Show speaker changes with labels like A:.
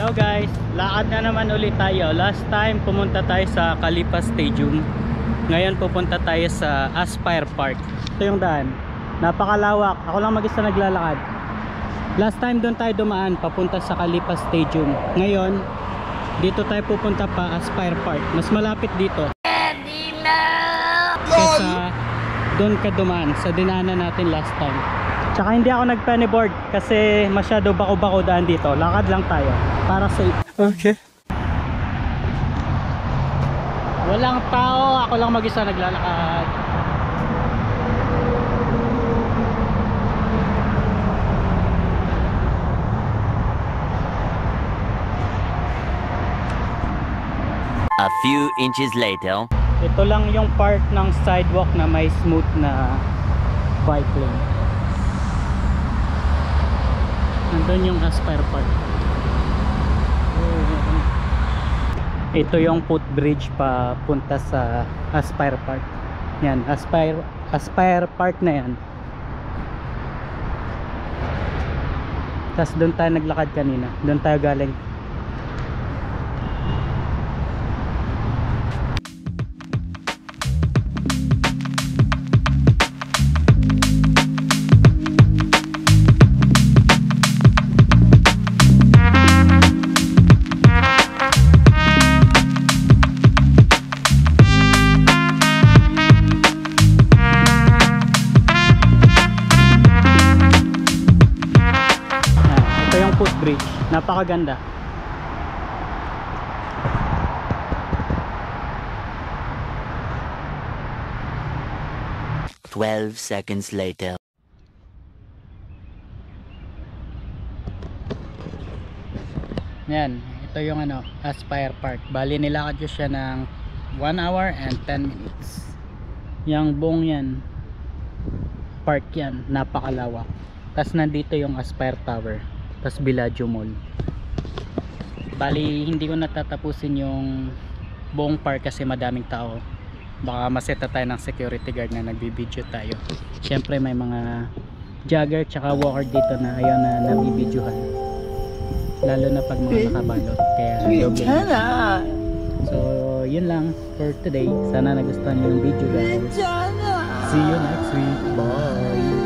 A: Hello guys, lakad na naman ulit tayo. Last time pumunta tayo sa Kalipa Stadium. Ngayon pupunta tayo sa Aspire Park. Ito yung daan, napakalawak. Ako lang mag-isa naglalakad. Last time doon tayo dumaan papunta sa Kalipa Stadium. Ngayon dito tayo pupunta pa, Aspire Park. Mas malapit dito kesa doon ka dumaan sa dinaanan natin last time. Tsaka hindi ako nag-pennyboard kasi masyado bako-bako daan dito. Lakad lang tayo para safe. Okay. Walang tao, ako lang mag-isa naglalakad.
B: A few inches later.
A: Ito lang yung part ng sidewalk na may smooth na bike lane. Nandun yung Aspire Park. Ito yung footbridge pa punta sa Aspire Park. Yan, Aspire Park na yan. Tapos doon tayo naglakad kanina. Doon tayo galing. Footbridge, napakaganda.
B: "12 seconds later."
A: Yan, ito yung Aspire Park. Bali nilakad ko siya ng 1 hour and 10 minutes. Yang buong yan park yan, napakalawak. Tapos nandito yung Aspire Tower, tas Bellagio Mall. Bali hindi ko natatapusin yung buong park kasi madaming tao. Baka maseta tayo ng security guard na nagbibideo tayo. Syempre may mga jogger tsaka walker dito na ayaw na nabibidyohan, lalo na pag mga nakabalot. Kaya doble. So yun lang for today. Sana nagustuhan nyo yung video guys. See you next week. Bye.